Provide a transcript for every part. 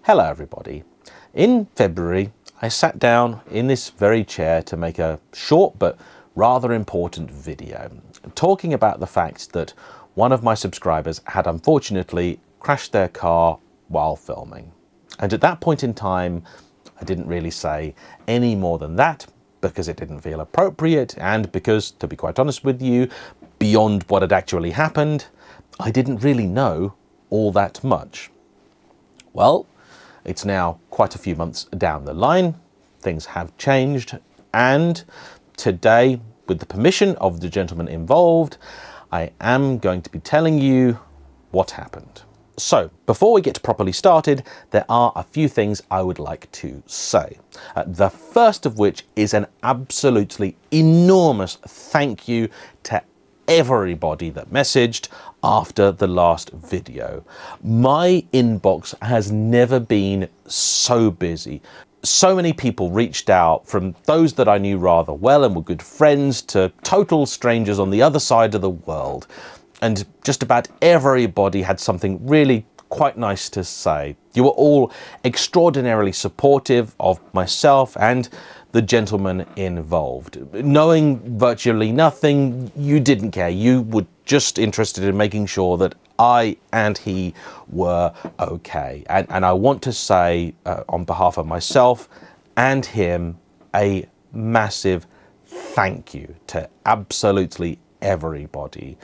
Hello everybody. In February, I sat down in this very chair to make a short but rather important video, talking about the fact that one of my subscribers had unfortunately crashed their car while filming. And at that point in time, I didn't really say any more than that because it didn't feel appropriate and because, to be quite honest with you, beyond what had actually happened, I didn't really know all that much. Well, it's now quite a few months down the line, things have changed, and today, with the permission of the gentleman involved, I am going to be telling you what happened. So, before we get properly started, there are a few things I would like to say. The first of which is an absolutely enormous thank you to everybody that messaged after the last video. My inbox has never been so busy. So many people reached out, from those that I knew rather well and were good friends to total strangers on the other side of the world. And just about everybody had something really quite nice to say. You were all extraordinarily supportive of myself and the gentleman involved. Knowing virtually nothing, you didn't care. You were just interested in making sure that I and he were okay. And I want to say, on behalf of myself and him, a massive thank you to absolutely everybody.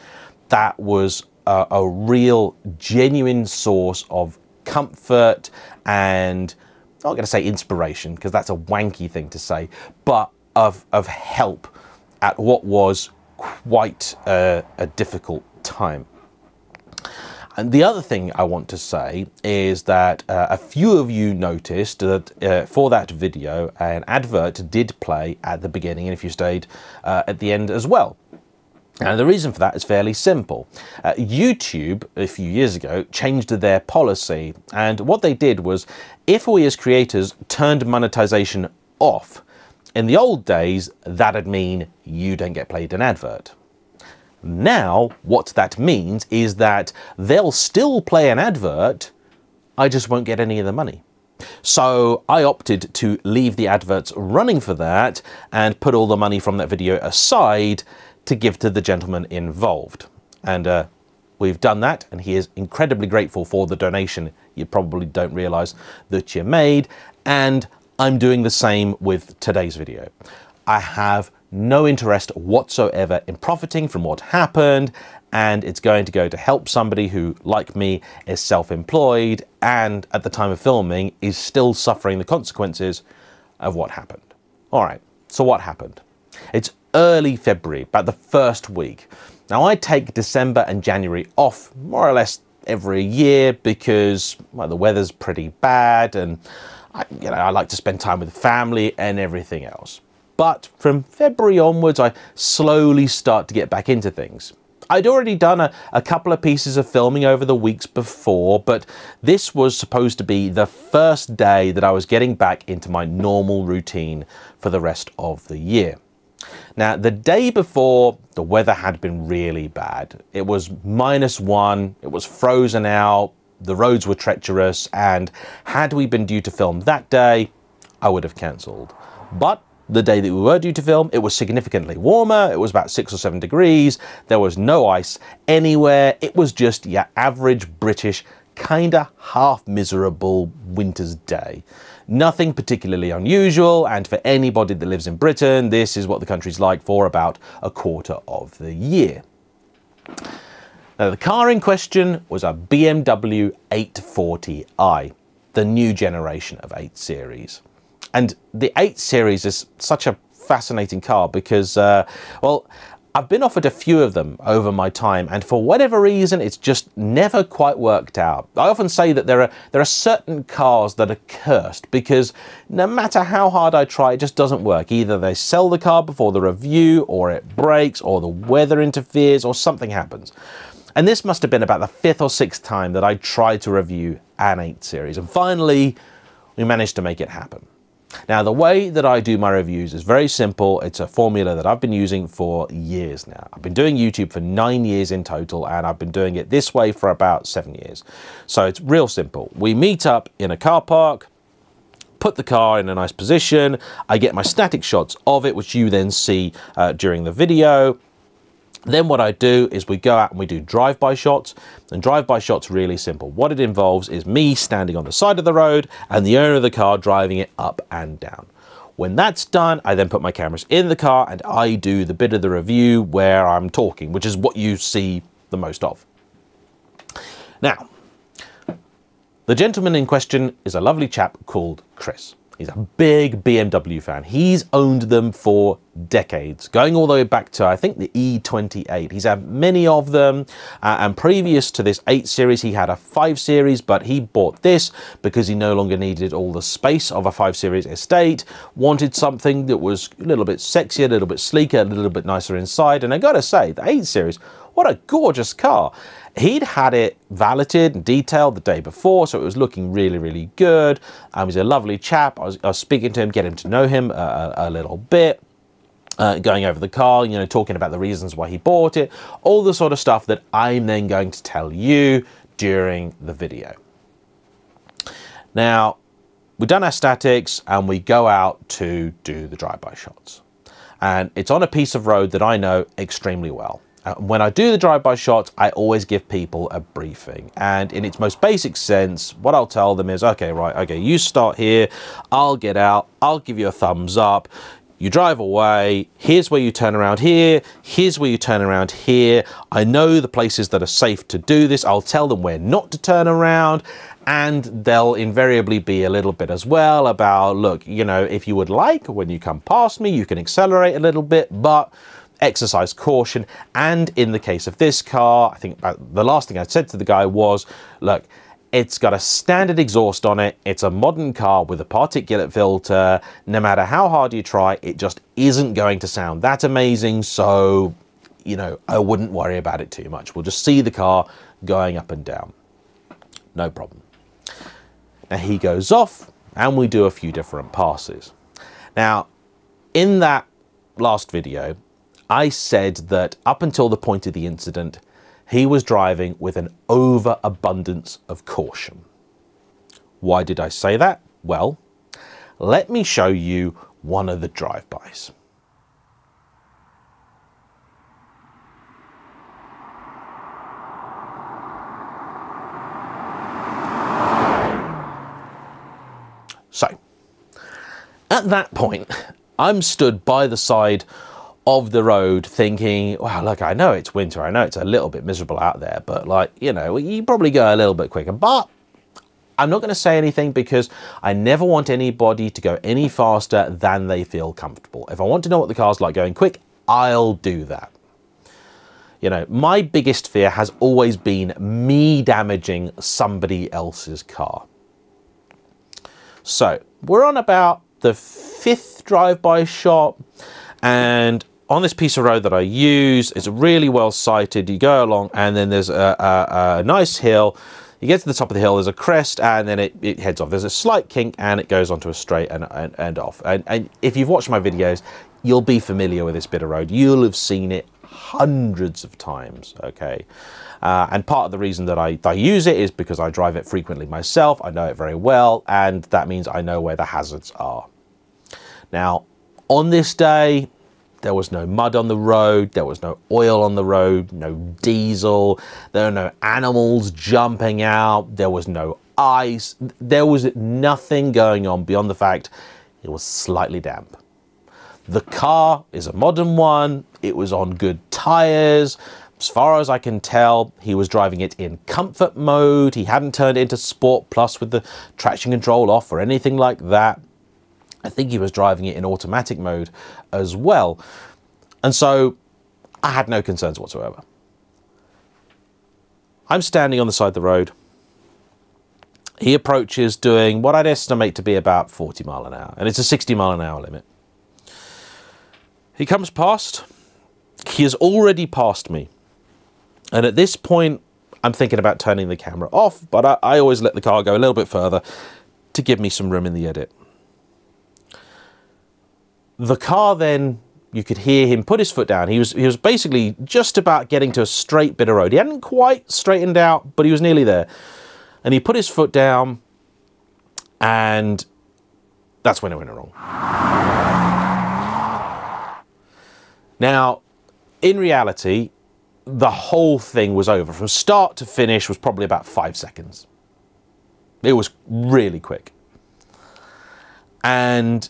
That was a real, genuine source of comfort and, I'm not going to say inspiration because that's a wanky thing to say, but of help at what was quite a difficult time. And the other thing I want to say is that a few of you noticed that for that video, an advert did play at the beginning, and if you stayed at the end as well. And the reason for that is fairly simple. YouTube, a few years ago, changed their policy. And what they did was, if we as creators turned monetization off, in the old days, that'd mean you don't get played an advert. Now, what that means is that they'll still play an advert, I just won't get any of the money. So I opted to leave the adverts running for that and put all the money from that video aside to give to the gentleman involved. And we've done that, and he is incredibly grateful for the donation you probably don't realize that you made, and I'm doing the same with today's video. I have no interest whatsoever in profiting from what happened, and it's going to go to help somebody who, like me, is self-employed and at the time of filming is still suffering the consequences of what happened. All right, so what happened? It's early February, about the first week. Now, I take December and January off more or less every year because, well, the weather's pretty bad and I like to spend time with the family and everything else. But from February onwards, I slowly start to get back into things. I'd already done a couple of pieces of filming over the weeks before, but this was supposed to be the first day that I was getting back into my normal routine for the rest of the year. Now, the day before, the weather had been really bad. It was -1, it was frozen out, the roads were treacherous, and had we been due to film that day, I would have cancelled. But the day that we were due to film, it was significantly warmer, it was about 6 or 7 degrees, there was no ice anywhere, it was just your average British, kinda half miserable winter's day. Nothing particularly unusual, and for anybody that lives in Britain, this is what the country's like for about a quarter of the year. Now, the car in question was a BMW 840i, the new generation of 8 Series. And the 8 Series is such a fascinating car because, well, I've been offered a few of them over my time, and for whatever reason, it's just never quite worked out. I often say that there are certain cars that are cursed because no matter how hard I try, it just doesn't work. Either they sell the car before the review, or it breaks, or the weather interferes, or something happens. And this must have been about the 5th or 6th time that I tried to review an 8 Series, and finally, we managed to make it happen. Now, the way that I do my reviews is very simple. It's a formula that I've been using for years now. I've been doing YouTube for 9 years in total, and I've been doing it this way for about 7 years. So it's real simple. We meet up in a car park, put the car in a nice position. I get my static shots of it, which you then see during the video. Then what I do is we go out and we do drive-by shots, and drive-by shots really simple. What it involves is me standing on the side of the road and the owner of the car driving it up and down. When that's done, I then put my cameras in the car and I do the bit of the review where I'm talking, which is what you see the most of. Now, the gentleman in question is a lovely chap called Chris. He's a big BMW fan. He's owned them for decades, going all the way back to, I think, the E28. He's had many of them, and previous to this 8 Series, he had a 5 Series, but he bought this because he no longer needed all the space of a 5 Series estate, wanted something that was a little bit sexier, a little bit sleeker, a little bit nicer inside, and I gotta say, the 8 Series, what a gorgeous car. He'd had it valeted and detailed the day before, so it was looking really, really good. He's a lovely chap. I was speaking to him, getting to know him a little bit, going over the car, you know, talking about the reasons why he bought it, all the sort of stuff that I'm then going to tell you during the video. Now, we've done our statics and we go out to do the drive-by shots. And it's on a piece of road that I know extremely well. When I do the drive-by shots, I always give people a briefing. And in its most basic sense, what I'll tell them is, okay, right, okay, you start here, I'll get out, I'll give you a thumbs up, you drive away, here's where you turn around here, here's where you turn around here. I know the places that are safe to do this. I'll tell them where not to turn around, and they'll invariably be a little bit as well about, look, you know, if you would like, when you come past me, you can accelerate a little bit, but exercise caution. And in the case of this car, I think the last thing I said to the guy was, look, it's got a standard exhaust on it. It's a modern car with a particulate filter. No matter how hard you try, it just isn't going to sound that amazing. So, you know, I wouldn't worry about it too much. We'll just see the car going up and down. No problem. Now he goes off and we do a few different passes. Now, in that last video, I said that up until the point of the incident, he was driving with an overabundance of caution. Why did I say that? Well, let me show you one of the drive-bys. So, at that point, I'm stood by the side of the road thinking, wow, look, I know it's winter, I know it's a little bit miserable out there, but like, you know, you probably go a little bit quicker. But I'm not going to say anything because I never want anybody to go any faster than they feel comfortable. If I want to know what the car's like going quick, I'll do that. You know, my biggest fear has always been me damaging somebody else's car. So we're on about the 5th drive-by shot, and on this piece of road that I use, it's really well sighted. You go along and then there's a nice hill. You get to the top of the hill, there's a crest, and then it heads off. There's a slight kink and it goes onto a straight and off. And if you've watched my videos, you'll be familiar with this bit of road. You'll have seen it hundreds of times, okay? And part of the reason that I use it is because I drive it frequently myself. I know it very well, and that means I know where the hazards are. Now, on this day, there was no mud on the road, there was no oil on the road, no diesel, there were no animals jumping out, there was no ice, there was nothing going on beyond the fact it was slightly damp. The car is a modern one, it was on good tires. As far as I can tell, he was driving it in comfort mode. He hadn't turned it into Sport Plus with the traction control off or anything like that. I think he was driving it in automatic mode as well. And so I had no concerns whatsoever. I'm standing on the side of the road. He approaches doing what I'd estimate to be about 40 miles an hour. And it's a 60 mile an hour limit. He comes past. He has already passed me. And at this point, I'm thinking about turning the camera off, but I always let the car go a little bit further to give me some room in the edit. The car then, you could hear him put his foot down. He was basically just about getting to a straight bit of road. He hadn't quite straightened out, but he was nearly there. And he put his foot down, and that's when it went wrong. Now, in reality, the whole thing was over. From start to finish was probably about 5 seconds. It was really quick. And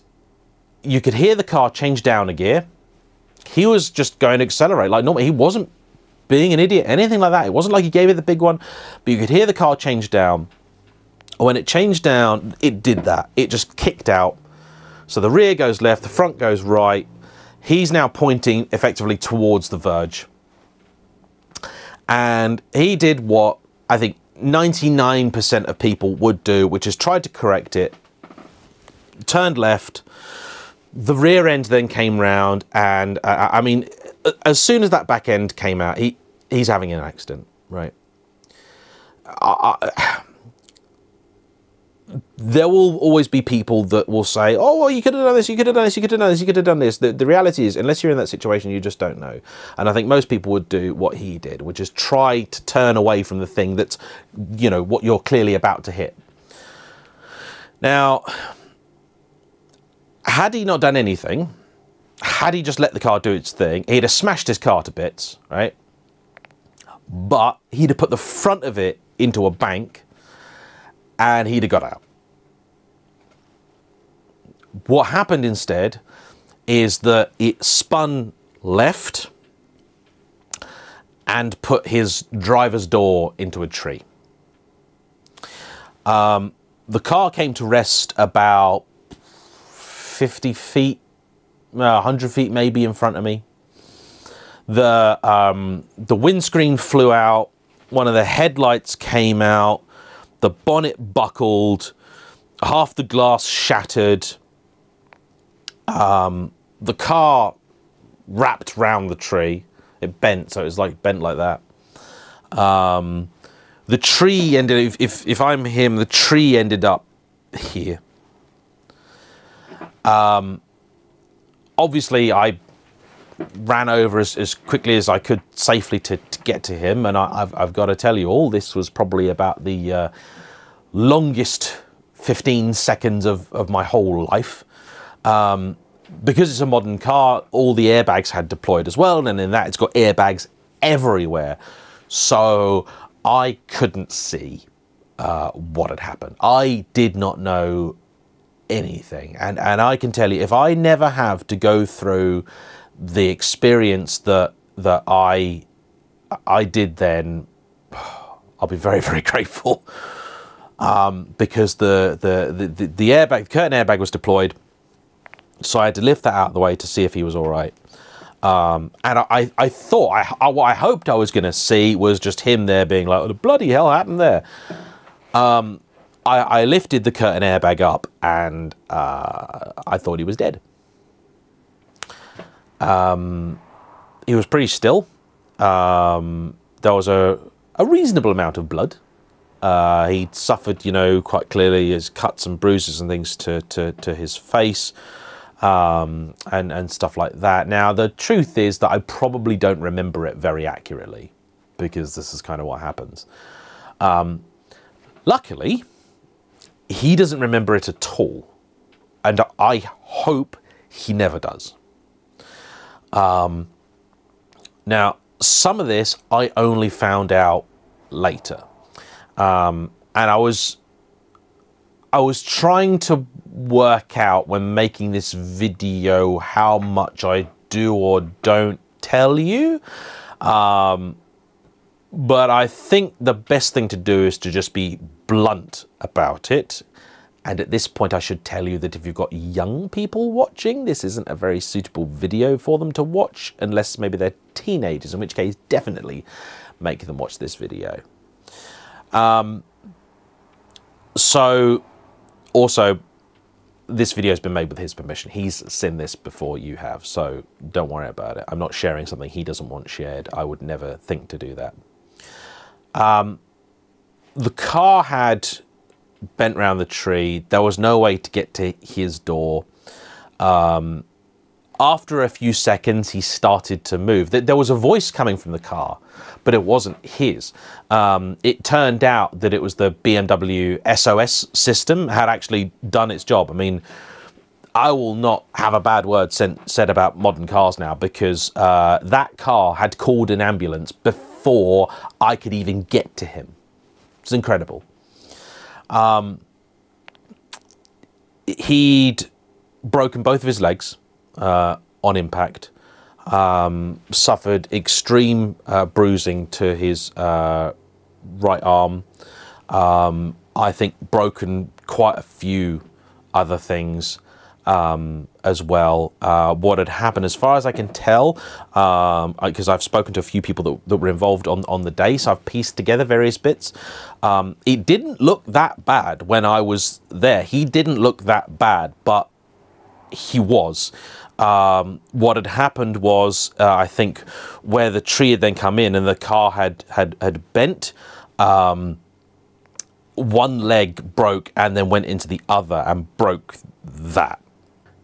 you could hear the car change down a gear. He was just going to accelerate like normal. He wasn't being an idiot, anything like that. It wasn't like he gave it the big one, but you could hear the car change down. When it changed down, it did that. It just kicked out. So the rear goes left, the front goes right. He's now pointing effectively towards the verge. And he did what I think 99% of people would do, which is tried to correct it, turned left. The rear end then came round, and I mean, as soon as that back end came out, he's having an accident, right? There will always be people that will say, oh, well, you could have done this, you could have done this, you could have done this, you could have done this. The reality is, unless you're in that situation, you just don't know. And I think most people would do what he did, which is try to turn away from the thing that's, you know, what you're clearly about to hit. Now, had he not done anything, had he just let the car do its thing, he'd have smashed his car to bits, right? But he'd have put the front of it into a bank, and he'd have got out. What happened instead is that it spun left and put his driver's door into a tree. The car came to rest about 50 feet, 100 feet maybe in front of me. The windscreen flew out, one of the headlights came out, the bonnet buckled, half the glass shattered. The car wrapped round the tree. It bent, so it was like bent like that. The tree ended, if I'm him, the tree ended up here. Obviously, I ran over as quickly as I could safely to get to him, and I've got to tell you, all this was probably about the longest 15 seconds of my whole life. Because it's a modern car, all the airbags had deployed as well, and in that it's got airbags everywhere. So I couldn't see what had happened. I did not know anything, and I can tell you, if I never have to go through the experience that I did then, I'll be very, very grateful. Because the airbag, the curtain airbag was deployed, so I had to lift that out of the way to see if he was all right. And I thought, what I hoped I was going to see was just him there being like, what the bloody hell happened there? I lifted the curtain airbag up, and I thought he was dead. He was pretty still. There was a reasonable amount of blood. He'd suffered, you know, quite clearly his cuts and bruises and things to his face, and stuff like that. Now, the truth is that I probably don't remember it very accurately, because this is kind of what happens. Luckily, he doesn't remember it at all, and I hope he never does. Now, some of this I only found out later. And I was trying to work out when making this video how much I do or don't tell you. But I think the best thing to do is to just be blunt about it. And at this point, I should tell you that if you've got young people watching, this isn't a very suitable video for them to watch, unless maybe they're teenagers, in which case definitely make them watch this video. So also, this video has been made with his permission. He's seen this before you have, so don't worry about it. I'm not sharing something he doesn't want shared. I would never think to do that. The car had bent round the tree. There was no way to get to his door. After a few seconds, he started to move. There was a voice coming from the car, but it wasn't his. It turned out that it was the BMW SOS system had actually done its job. I mean, I will not have a bad word said about modern cars now, because that car had called an ambulance before I could even get to him. It's incredible. He'd broken both of his legs on impact, suffered extreme bruising to his right arm. I think broken quite a few other things as well. What had happened, as far as I can tell, because I've spoken to a few people that were involved on the day, so I've pieced together various bits. It didn't look that bad when I was there. He didn't look that bad, but he was. What had happened was, I think, where the tree had then come in and the car had bent, one leg broke and then went into the other and broke that.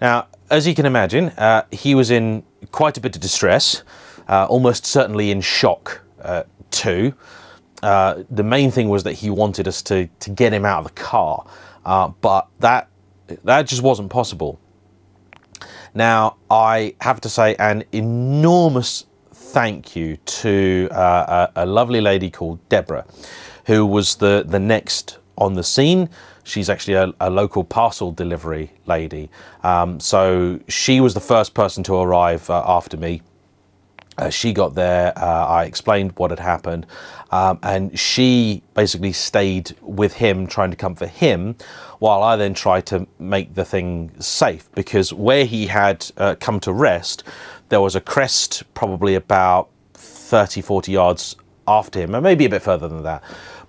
Now, as you can imagine, he was in quite a bit of distress, almost certainly in shock too. The main thing was that he wanted us to get him out of the car, but that just wasn't possible. Now, I have to say an enormous thank you to a lovely lady called Deborah, who was the next on the scene. She's actually a local parcel delivery lady. So she was the first person to arrive after me. She got there, I explained what had happened, and she basically stayed with him, trying to comfort him, while I then tried to make the thing safe, because where he had come to rest, there was a crest probably about 30, 40 yards after him, and maybe a bit further than that.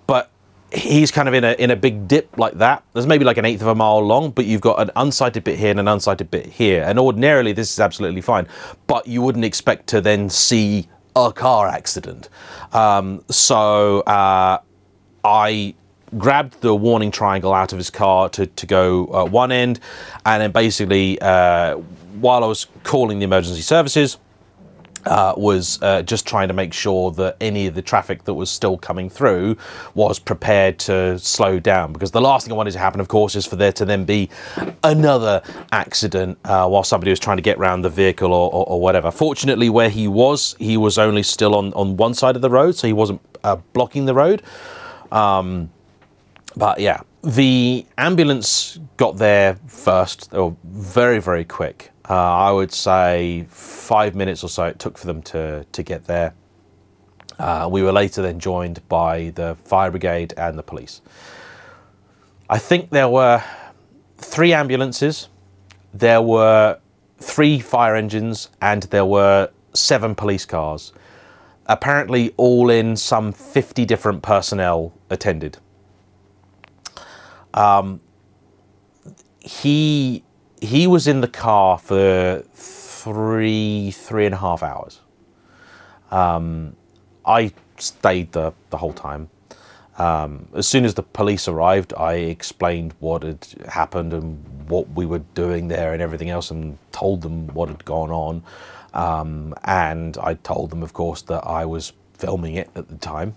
But he's kind of in a big dip like that. There's maybe like 1/8 of a mile long, but you've got an unsighted bit here and an unsighted bit here. And ordinarily this is absolutely fine, but you wouldn't expect to then see a car accident. So I grabbed the warning triangle out of his car to go one end, and then basically while I was calling the emergency services, was just trying to make sure that any of the traffic that was still coming through was prepared to slow down, because the last thing I wanted to happen, of course, is for there to then be another accident while somebody was trying to get around the vehicle or whatever. Fortunately, where he was only still on one side of the road, so he wasn't blocking the road. But yeah, the ambulance got there first. They were very, very quick. I would say 5 minutes or so it took for them to get there. We were later then joined by the fire brigade and the police. I think there were 3 ambulances, there were 3 fire engines, and there were 7 police cars. Apparently all in, some 50 different personnel attended. He was in the car for 3.5 hours. I stayed the whole time. As soon as the police arrived, I explained what had happened and what we were doing there and everything else, and told them what had gone on. And I told them, of course, that I was filming it at the time.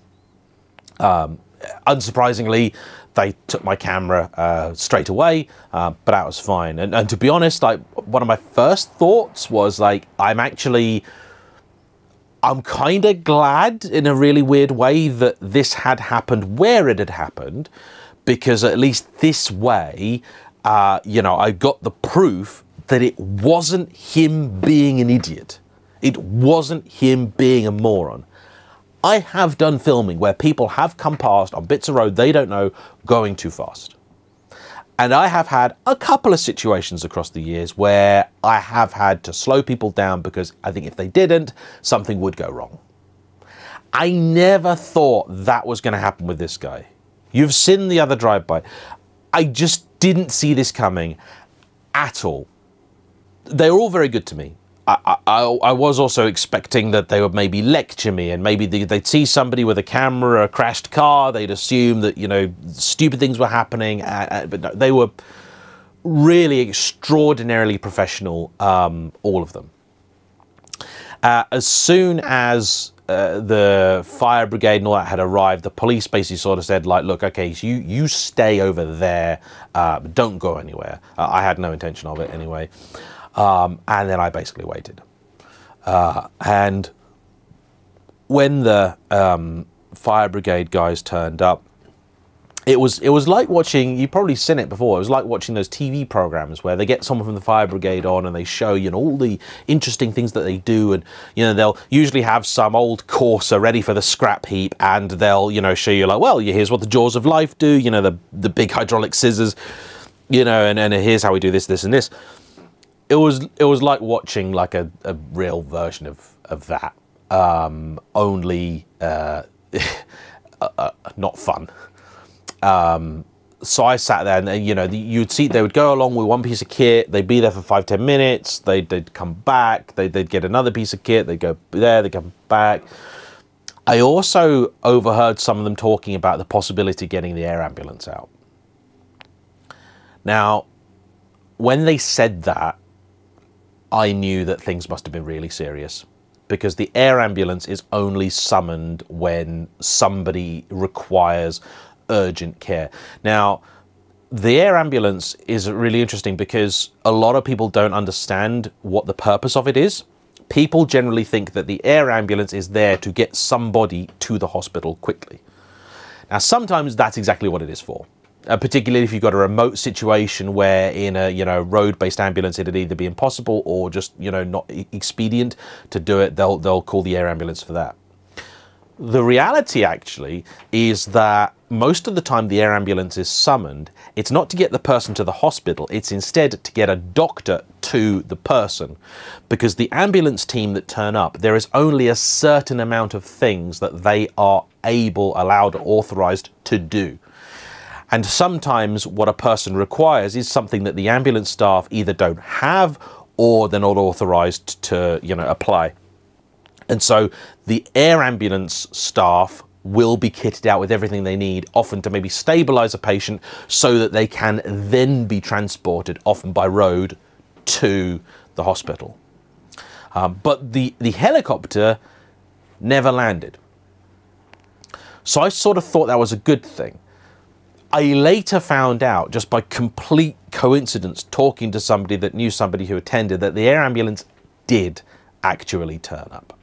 Unsurprisingly, they took my camera straight away, but that was fine. And to be honest, like, one of my first thoughts was like, I'm kind of glad in a really weird way that this had happened where it had happened, because at least this way, you know, I got the proof that it wasn't him being an idiot. It wasn't him being a moron. I have done filming where people have come past on bits of road they don't know going too fast. And I have had a couple of situations across the years where I have had to slow people down because I think if they didn't, something would go wrong. I never thought that was going to happen with this guy. You've seen the other drive-by. I just didn't see this coming at all. They were all very good to me. I was also expecting that they would maybe lecture me, and maybe they'd see somebody with a camera, a crashed car, they'd assume that, you know, stupid things were happening, but no, they were really extraordinarily professional, all of them. As soon as the fire brigade and all that had arrived, the police basically sort of said, like, look, okay, so you stay over there, don't go anywhere. I had no intention of it anyway. And then I basically waited. And when the fire brigade guys turned up, it was like watching, you've probably seen it before, it was like watching those TV programs where they get someone from the fire brigade on and they show, you know, all the interesting things that they do, and, you know, they'll usually have some old Corsa ready for the scrap heap, and they'll, you know, show you like, well, here's what the jaws of life do, you know, the big hydraulic scissors, you know, and here's how we do this, this and this. It was like watching like a real version of that, only not fun. So I sat there, and you know, you'd see they would go along with one piece of kit, they'd be there for 5-10 minutes, they'd come back, they'd get another piece of kit, they'd go there, they'd come back. I also overheard some of them talking about the possibility of getting the air ambulance out. Now, when they said that, I knew that things must have been really serious, because the air ambulance is only summoned when somebody requires urgent care. Now, the air ambulance is really interesting because a lot of people don't understand what the purpose of it is. People generally think that the air ambulance is there to get somebody to the hospital quickly. Now, sometimes that's exactly what it is for. Particularly if you've got a remote situation where in a, you know, road-based ambulance it'd either be impossible or just, you know, not expedient to do it, they'll call the air ambulance for that. The reality actually is that most of the time the air ambulance is summoned, it's not to get the person to the hospital, it's instead to get a doctor to the person. Because the ambulance team that turn up, there is only a certain amount of things that they are able, allowed, authorized to do. And sometimes what a person requires is something that the ambulance staff either don't have or they're not authorized to, you know, apply. And so the air ambulance staff will be kitted out with everything they need, often to maybe stabilize a patient so that they can then be transported, often by road, to the hospital. But the helicopter never landed. So I sort of thought that was a good thing. I later found out, just by complete coincidence, talking to somebody that knew somebody who attended, that the air ambulance did actually turn up.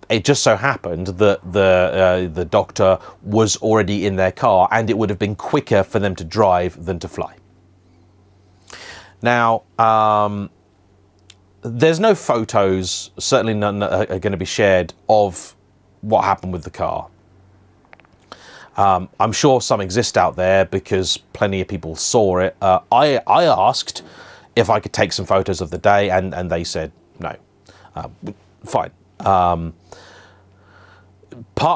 It just so happened that the doctor was already in their car, and it would have been quicker for them to drive than to fly. Now, there's no photos, certainly none are going to be shared, of what happened with the car. I'm sure some exist out there because plenty of people saw it. I asked if I could take some photos of the day, and they said no. Fine. Part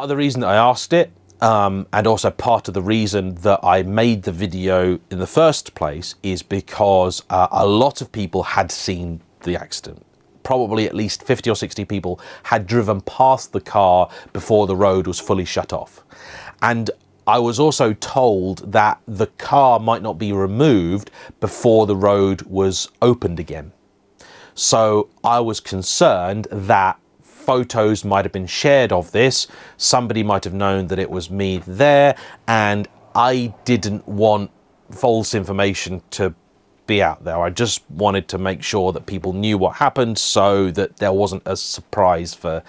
of the reason that I asked it, and also part of the reason that I made the video in the first place, is because a lot of people had seen the accident. Probably at least 50 or 60 people had driven past the car before the road was fully shut off. And I was also told that the car might not be removed before the road was opened again. So I was concerned that photos might have been shared of this, somebody might have known that it was me there, and I didn't want false information to be out there. I just wanted to make sure that people knew what happened so that there wasn't a surprise for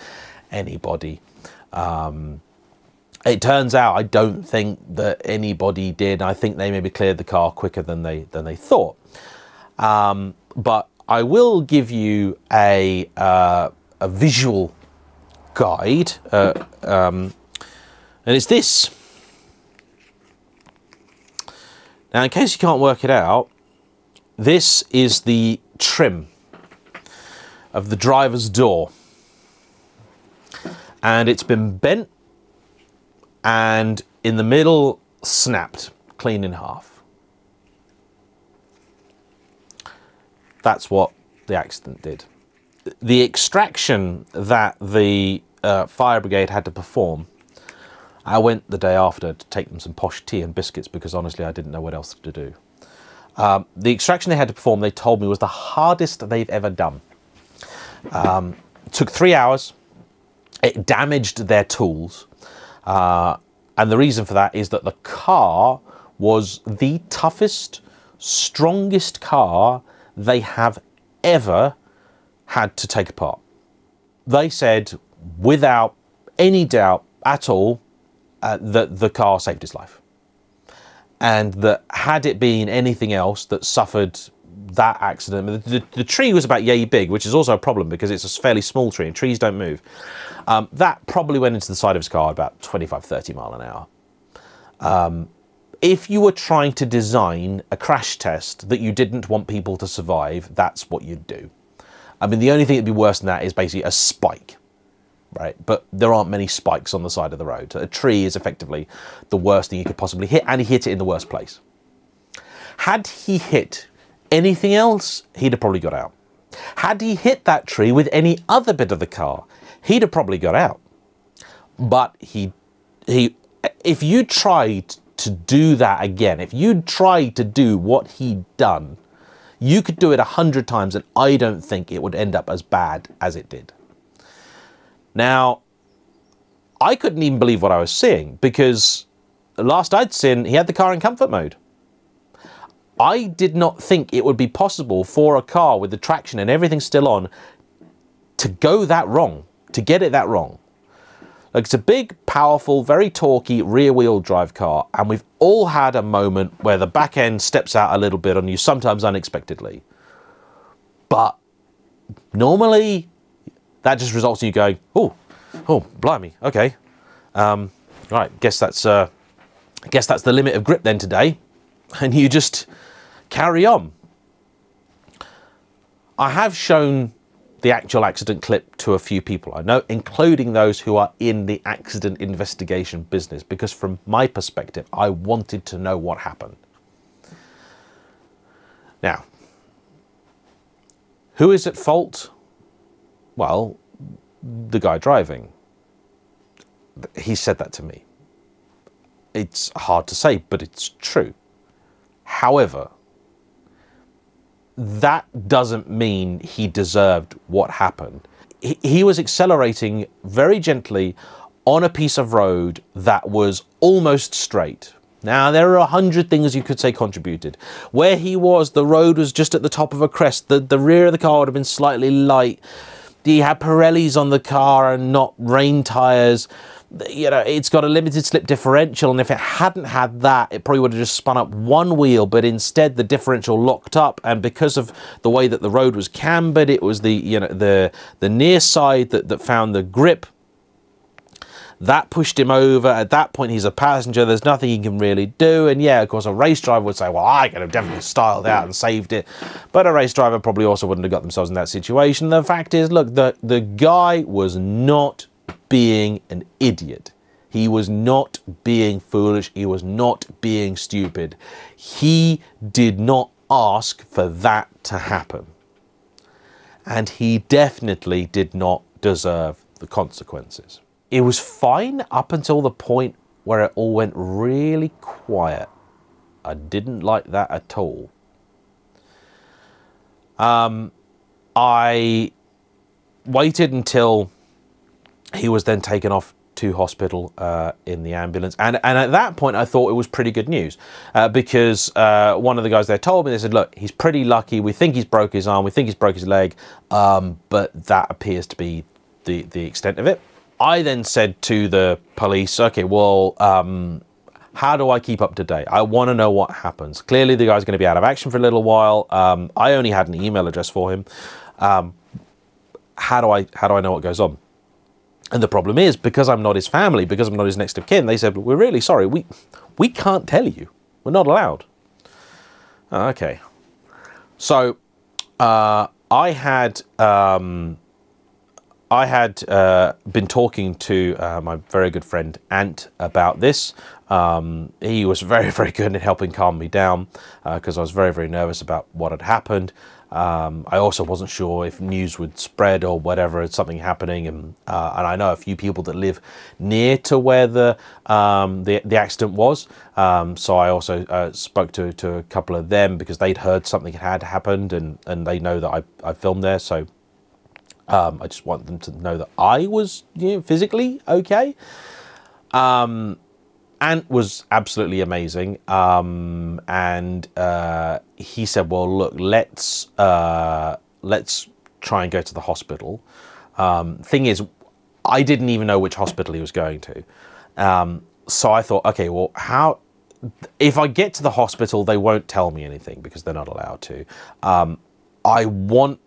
anybody. It turns out I don't think that anybody did. I think they maybe cleared the car quicker than they thought. But I will give you a visual guide, and it's this. Now, in case you can't work it out, this is the trim of the driver's door, and it's been bent and in the middle snapped clean in half. That's what the accident did. The extraction that the fire brigade had to perform, I went the day after to take them some posh tea and biscuits because honestly I didn't know what else to do. The extraction they had to perform, they told me, was the hardest they've ever done. It took 3 hours. It damaged their tools. And the reason for that is that the car was the toughest, strongest car they have ever had to take apart. They said, without any doubt at all, that the car saved his life. And that had it been anything else that suffered that accident, the tree was about yay big, which is also a problem because it's a fairly small tree and trees don't move. That probably went into the side of his car at about 25, 30 mile an hour. If you were trying to design a crash test that you didn't want people to survive, that's what you'd do. I mean, the only thing that'd be worse than that is basically a spike, right? But there aren't many spikes on the side of the road. A tree is effectively the worst thing you could possibly hit, and he hit it in the worst place. Had he hit anything else, he'd have probably got out. Had he hit that tree with any other bit of the car, he'd have probably got out. But if you tried to do that again, if you tried to do what he'd done, you could do it 100 times and I don't think it would end up as bad as it did. Now, I couldn't even believe what I was seeing because last I'd seen, he had the car in comfort mode. I did not think it would be possible for a car with the traction and everything still on to go that wrong, to get it that wrong. Like, it's a big, powerful, very torquey rear-wheel drive car, and we've all had a moment where the back end steps out a little bit on you, sometimes unexpectedly. But normally, that just results in you going, oh, blimey, okay. Right, guess that's the limit of grip then today, and you just carry on. I have shown the actual accident clip to a few people I know, including those who are in the accident investigation business, because from my perspective, I wanted to know what happened. Now, who is at fault? Well, the guy driving. He said that to me. It's hard to say, but it's true. However, that doesn't mean he deserved what happened. He was accelerating very gently on a piece of road that was almost straight. Now, there are 100 things you could say contributed. Where he was, the road was just at the top of a crest. The rear of the car would have been slightly light. He had Pirellis on the car and not rain tyres. You know, it's got a limited slip differential, and if it hadn't had that, it probably would have just spun up one wheel, but instead the differential locked up, and because of the way that the road was cambered, it was the near side that found the grip. That pushed him over. At that point, he's a passenger. There's nothing he can really do. And yeah, of course, a race driver would say, well, I could have definitely styled out and saved it. But a race driver probably also wouldn't have got themselves in that situation. The fact is, look, the guy was not being an idiot. He was not being foolish. He was not being stupid. He did not ask for that to happen. And he definitely did not deserve the consequences. It was fine up until the point where it all went really quiet. I didn't like that at all. I waited until he was then taken off to hospital in the ambulance. And at that point, I thought it was pretty good news because one of the guys there told me, they said, look, he's pretty lucky. We think he's broke his arm. We think he's broke his leg. But that appears to be the extent of it. I then said to the police, okay, well, how do I keep up to date? I want to know what happens. Clearly, the guy's going to be out of action for a little while. I only had an email address for him. How do I know what goes on? And the problem is, because I'm not his family, because I'm not his next of kin, they said, we're really sorry. We can't tell you. We're not allowed. Okay. So I had been talking to my very good friend Ant about this. He was very, very good at helping calm me down because I was very, very nervous about what had happened. I also wasn't sure if news would spread or whatever, something happening, and I know a few people that live near to where the accident was. So I also spoke to a couple of them because they'd heard something had happened, and they know that I filmed there. So I just want them to know that I was, you know, physically okay. Ant was absolutely amazing, and he said, well, look, let's try and go to the hospital. Thing is, I didn't even know which hospital he was going to, so I thought, okay, well, how, if I get to the hospital, they won't tell me anything because they're not allowed to. I want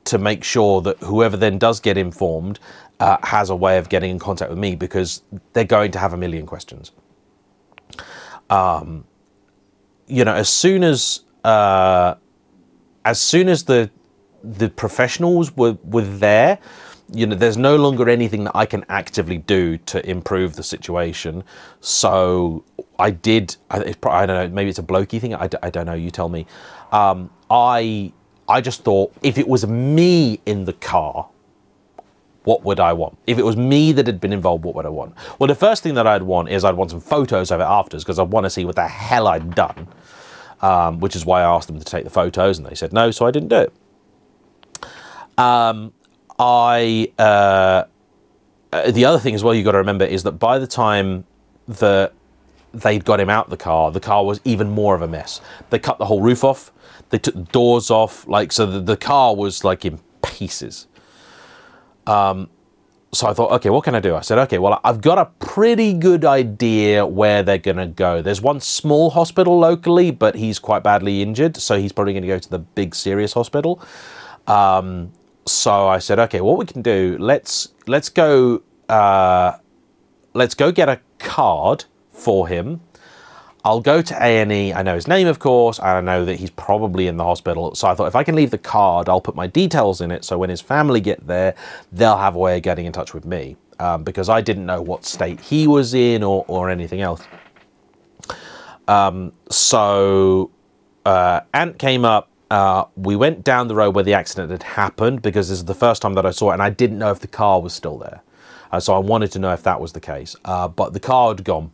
to make sure that whoever then does get informed has a way of getting in contact with me, because they're going to have a million questions. You know, as soon as the professionals were there, you know, there's no longer anything that I can actively do to improve the situation. So I did, I don't know, maybe it's a blokey thing, I don't know, you tell me. I just thought, if it was me in the car, what would I want? If it was me that had been involved, what would I want? Well, the first thing that I'd want is I'd want some photos of it afterwards, because I want to see what the hell I'd done, which is why I asked them to take the photos, and they said no, so I didn't do it. The other thing as well you got to remember is that by the time that they'd got him out the car was even more of a mess. They cut the whole roof off, they took the doors off, like, so the car was like in pieces. So I thought, okay, what can I do? I said, okay, well, I've got a pretty good idea where they're going to go. There's one small hospital locally, but he's quite badly injured, so he's probably going to go to the big serious hospital. So I said, okay, what we can do, let's go get a card for him. I'll go to A&E. I know his name, of course, and I know that he's probably in the hospital. So I thought, if I can leave the card, I'll put my details in it, so when his family get there, they'll have a way of getting in touch with me, because I didn't know what state he was in or anything else. So Ant came up. We went down the road where the accident had happened, because this is the first time that I saw it, and I didn't know if the car was still there. So I wanted to know if that was the case, but the car had gone.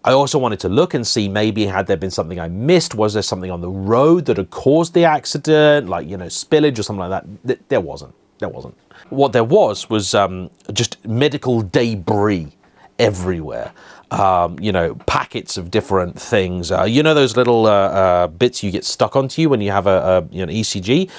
I also wanted to look and see, maybe had there been something I missed? Was there something on the road that had caused the accident, like, you know, spillage or something like that? There wasn't. There wasn't. What there was just medical debris everywhere. You know, packets of different things. You know those little bits you get stuck onto you when you have you know, ECG?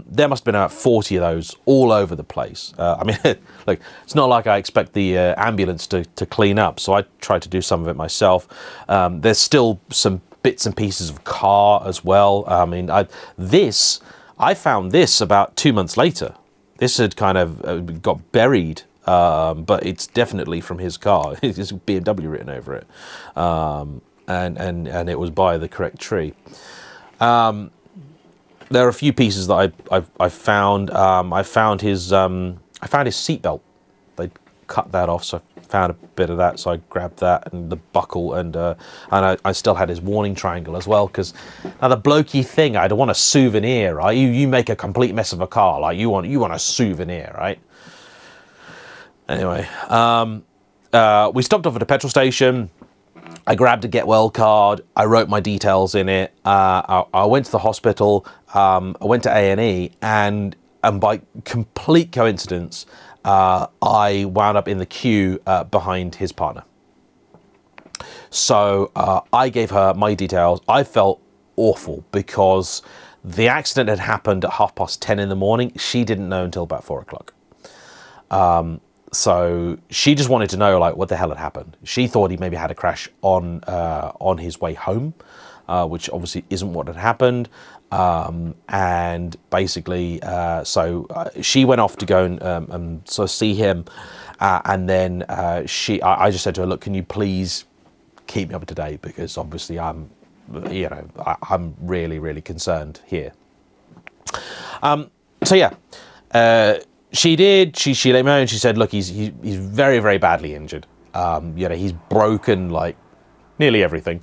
There must have been about 40 of those all over the place. I mean, look, it's not like I expect the ambulance to clean up, so I tried to do some of it myself. There's still some bits and pieces of car as well. I mean, I found this about 2 months later. This had kind of got buried. But it's definitely from his car. It's BMW written over it, and it was by the correct tree. There are a few pieces that I found. I found his seatbelt. They cut that off, so I found a bit of that. So I grabbed that and the buckle, and I still had his warning triangle as well. Because now the blokey thing, I'd want a souvenir, right? You make a complete mess of a car, like you want a souvenir, right? Anyway, we stopped off at a petrol station. I grabbed a get well card. I wrote my details in it. I went to the hospital. I went to A&E, and by complete coincidence, I wound up in the queue behind his partner. So I gave her my details. I felt awful because the accident had happened at 10:30 in the morning. She didn't know until about 4 o'clock. So she just wanted to know, like, what the hell had happened. She thought he maybe had a crash on his way home, which obviously isn't what had happened. And basically, she went off to go and sort of see him. And then I just said to her, look, can you please keep me up to date? Because obviously I'm really, really concerned here. So yeah. She did. She let me know, and she said, "Look, he's very, very badly injured. You know, he's broken like nearly everything.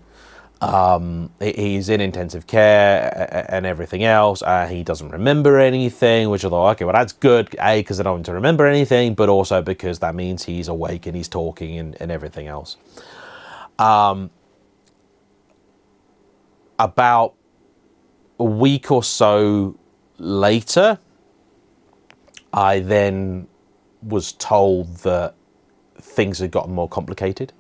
He's in intensive care and everything else. He doesn't remember anything, which I thought, okay, well, that's good. A, because I don't want him to remember anything, but also because that means he's awake and he's talking and everything else. About a week or so later, I then was told that things had gotten more complicated.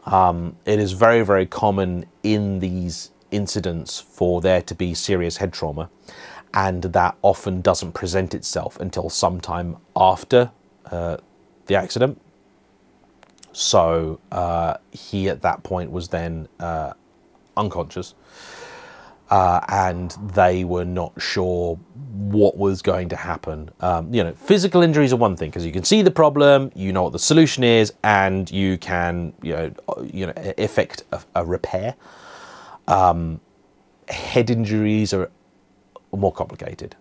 It is very, very common in these incidents for there to be serious head trauma, and that often doesn't present itself until sometime after the accident. So he at that point was then unconscious, and they were not sure what was going to happen. You know, physical injuries are one thing because you can see the problem, you know what the solution is, and you can effect a repair. Head injuries are more complicated,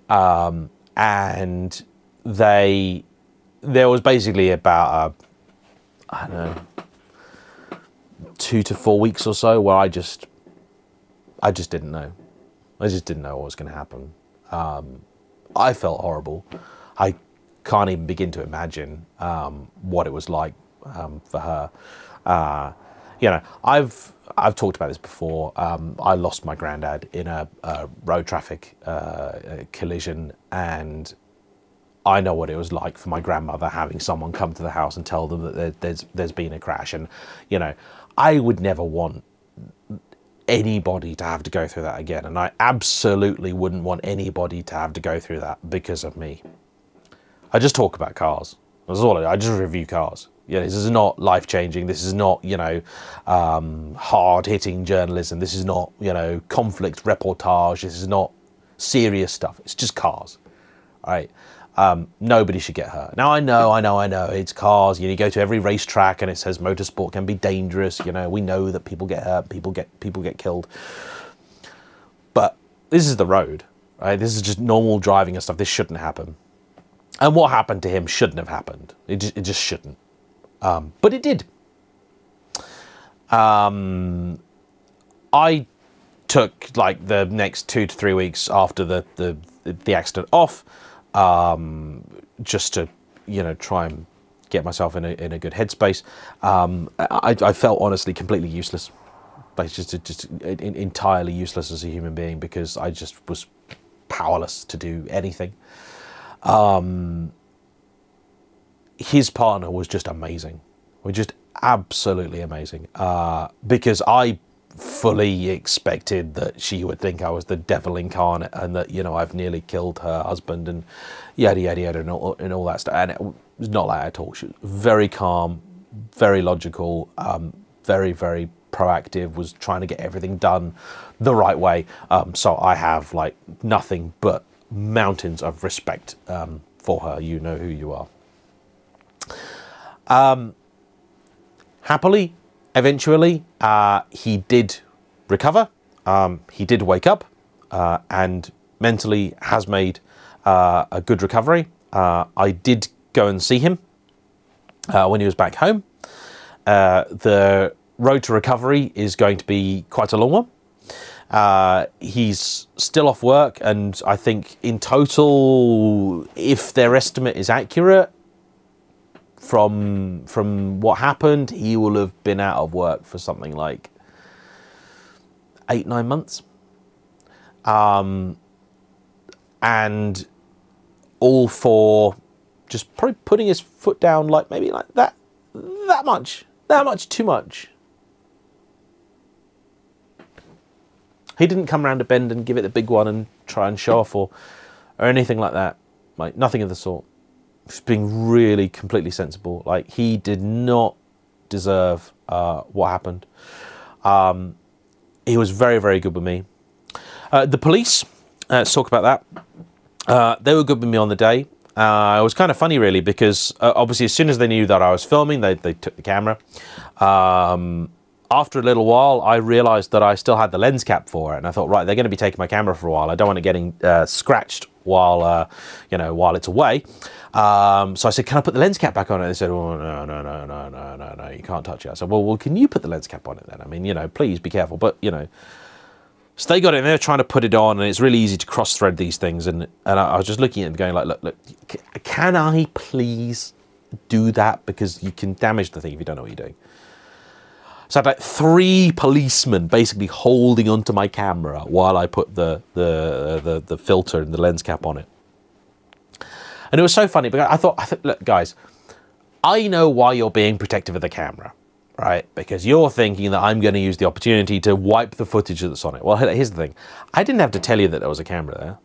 and there was basically about I don't know, 2 to 4 weeks or so where I just didn't know. I just didn't know what was going to happen. I felt horrible. I can't even begin to imagine what it was like for her. You know, I've talked about this before. I lost my granddad in a road traffic collision, and I know what it was like for my grandmother having someone come to the house and tell them that there's been a crash. And you know, I would never want anybody to have to go through that again, and I absolutely wouldn't want anybody to have to go through that because of me. I just talk about cars. That's all I just review cars. Yeah, this is not life-changing. This is not, you know, hard-hitting journalism. This is not, you know, conflict reportage. This is not serious stuff. It's just cars, right? Nobody should get hurt. Now I know, it's cars. You go to every racetrack and it says motorsport can be dangerous. You know, we know that people get hurt, people get killed. But this is the road, right? This is just normal driving and stuff. This shouldn't happen. And what happened to him shouldn't have happened. It just shouldn't. But it did. I took like the next 2 to 3 weeks after the accident off, just to, you know, try and get myself in a good headspace. I felt honestly completely useless, but just entirely useless as a human being because I just was powerless to do anything. His partner was just amazing. We're just absolutely amazing. Because I fully expected that she would think I was the devil incarnate and that, you know, I've nearly killed her husband and yada, yada, yada, and all that stuff. And it was not like that at all. She was very calm, very logical, very, very proactive, was trying to get everything done the right way. So I have like nothing but mountains of respect for her. You know who you are. Happily, eventually, he did recover. He did wake up and mentally has made a good recovery. I did go and see him when he was back home. The road to recovery is going to be quite a long one. He's still off work, and I think in total, if their estimate is accurate, from what happened, he will have been out of work for something like 8-9 months. And all for just probably putting his foot down, like maybe like that much too much. He didn't come around a bend and give it the big one and try and show off or anything like that. Like, nothing of the sort. Just being really completely sensible. Like, he did not deserve what happened. He was very, very good with me. The police, let's talk about that. They were good with me on the day. It was kind of funny, really, because obviously as soon as they knew that I was filming, they took the camera. After a little while, I realised that I still had the lens cap for it, and I thought, right, they're going to be taking my camera for a while. I don't want it getting scratched while you know, while it's away. So I said, can I put the lens cap back on it? They said, oh, no, you can't touch it. I said, well, can you put the lens cap on it then? I mean, you know, please be careful. But, you know, so they got it and they're trying to put it on, and it's really easy to cross thread these things. And I was just looking at them going like, look, can I please do that? Because you can damage the thing if you don't know what you're doing. So I had like 3 policemen basically holding onto my camera while I put the filter and the lens cap on it. And it was so funny because I thought, look, guys, I know why you're being protective of the camera, right? Because you're thinking that I'm going to use the opportunity to wipe the footage that's on it. Well, here's the thing. I didn't have to tell you that there was a camera there.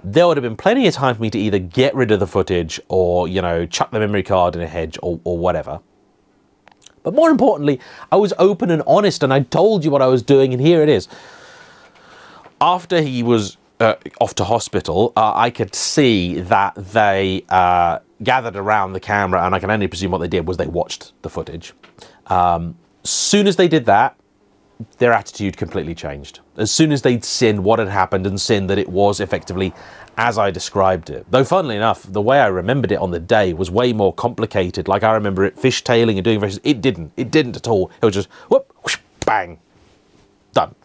There would have been plenty of time for me to either get rid of the footage or, you know, chuck the memory card in a hedge or whatever. But more importantly, I was open and honest, and I told you what I was doing, and here it is. After he was off to hospital, I could see that they gathered around the camera, and I can only presume what they did was they watched the footage. Soon as they did that, their attitude completely changed. As soon as they'd seen what had happened and seen that it was effectively as I described it. Though funnily enough, the way I remembered it on the day was way more complicated. Like I remember it fishtailing and doing various, it didn't at all. It was just whoop, whoosh, bang, done.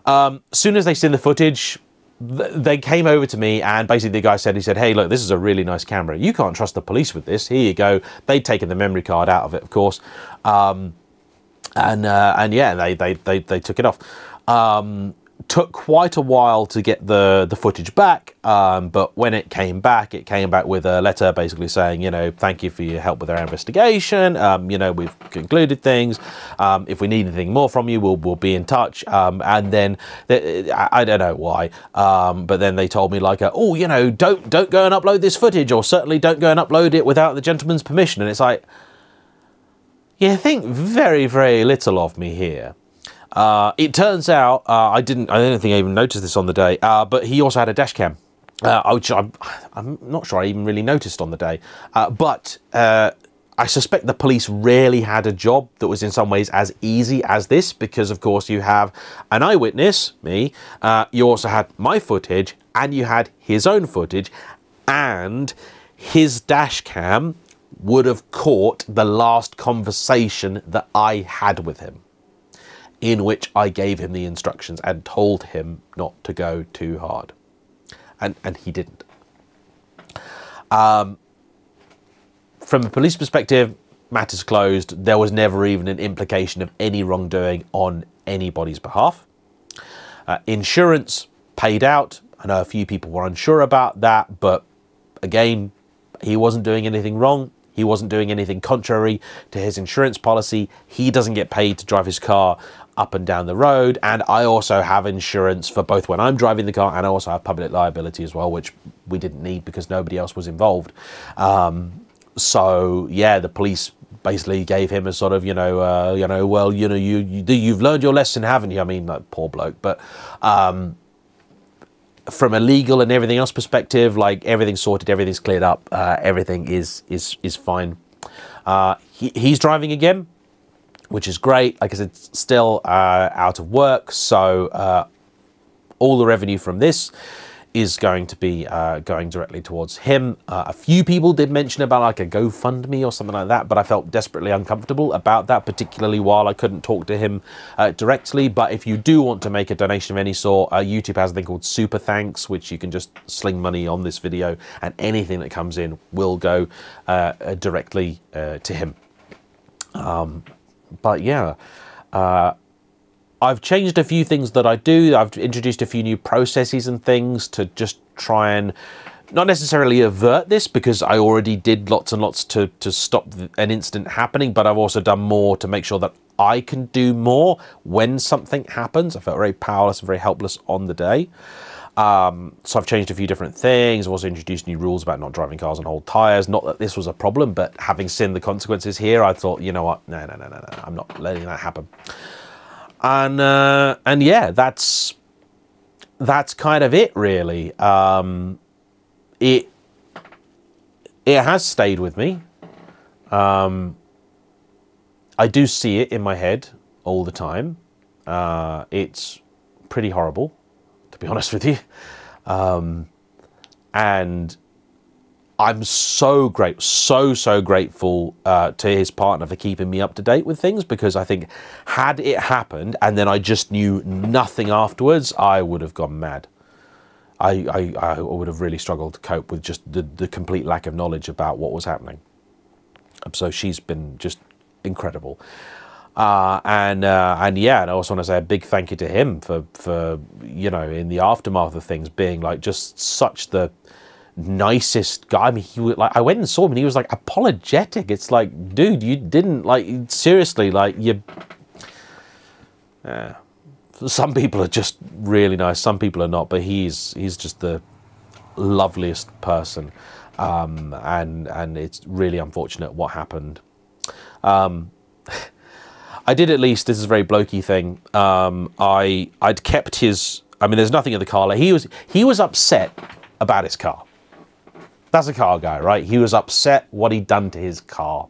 As soon as they seen the footage, they came over to me, and basically the guy said, he said, hey, look, this is a really nice camera. You can't trust the police with this. Here you go. They'd taken the memory card out of it, of course. And yeah, they took it off. Took quite a while to get the footage back, but when it came back with a letter basically saying, you know, thank you for your help with our investigation. You know, we've concluded things. If we need anything more from you, we'll be in touch. And then I don't know why, but then they told me like, oh, you know, don't go and upload this footage, or certainly don't go and upload it without the gentleman's permission. And it's like, you think very, very little of me here. It turns out I don't think I even noticed this on the day, but he also had a dash cam, which I'm not sure I even really noticed on the day. But I suspect the police rarely had a job that was in some ways as easy as this, because of course you have an eyewitness, me, you also had my footage, and you had his own footage, and his dash cam would have caught the last conversation that I had with him, in which I gave him the instructions and told him not to go too hard. And he didn't. From a police perspective, matters closed. There was never even an implication of any wrongdoing on anybody's behalf. Insurance paid out. I know a few people were unsure about that, but again, he wasn't doing anything wrong. He wasn't doing anything contrary to his insurance policy. He doesn't get paid to drive his car up and down the road. And I also have insurance for both when I'm driving the car, and I also have public liability as well, which we didn't need because nobody else was involved. So yeah, the police basically gave him a sort of, well, you've learned your lesson, haven't you? I mean, like, poor bloke, but from a legal and everything else perspective, like, everything's sorted, everything's cleared up, everything is fine. He's driving again, which is great. Like I said, still out of work, so all the revenue from this is going to be going directly towards him. A few people did mention about like a GoFundMe or something like that, but I felt desperately uncomfortable about that, particularly while I couldn't talk to him directly. But if you do want to make a donation of any sort, YouTube has a thing called Super Thanks, which you can just sling money on this video, and anything that comes in will go directly to him. But yeah, I've changed a few things that I do. I've introduced a few new processes and things to just try and not necessarily avert this, because I already did lots and lots to stop an incident happening, but I've also done more to make sure that I can do more when something happens. I felt very powerless and very helpless on the day. So I've changed a few different things. I've also introduced new rules about not driving cars on old tires. Not that this was a problem, but having seen the consequences here, I thought, you know what, no, I'm not letting that happen. And yeah, that's kind of it, really. It has stayed with me. I do see it in my head all the time. It's pretty horrible, to be honest with you. And I'm so grateful to his partner for keeping me up to date with things, because I think had it happened and then I just knew nothing afterwards, I would have gone mad. I would have really struggled to cope with just the complete lack of knowledge about what was happening. So she's been just incredible. And yeah, and I also want to say a big thank you to him for you know, in the aftermath of things, being like just such the nicest guy. I mean, he was like, I went and saw him and he was like apologetic. It's like, dude, you didn't, like, seriously, like, you some people are just really nice, some people are not, but he's just the loveliest person. And it's really unfortunate what happened. I did, at least, this is a very blokey thing, I'd kept his, I mean, there's nothing in the car. Like, he was upset about his car. That's a car guy, right? He was upset what he'd done to his car.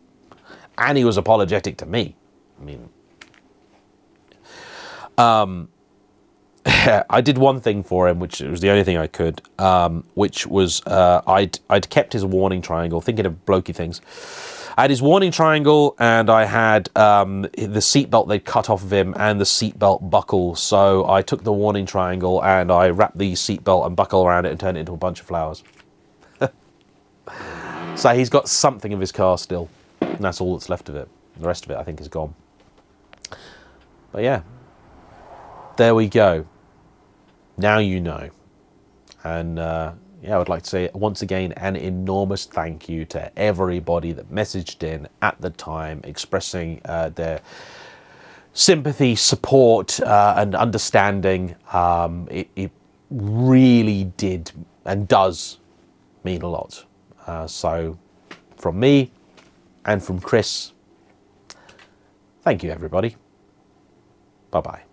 And he was apologetic to me. I mean, I did one thing for him, which was the only thing I could, which was I'd kept his warning triangle, thinking of blokey things. I had his warning triangle, and I had the seatbelt they'd cut off of him and the seatbelt buckle. So I took the warning triangle and I wrapped the seatbelt and buckle around it and turned it into a bunch of flowers. So he's got something of his car still, and that's all that's left of it. The rest of it, I think, is gone. But yeah, there we go. Now you know. And yeah, I would like to say once again an enormous thank you to everybody that messaged in at the time, expressing their sympathy, support, and understanding. It really did and does mean a lot. So from me and from Chris, thank you, everybody. Bye-bye.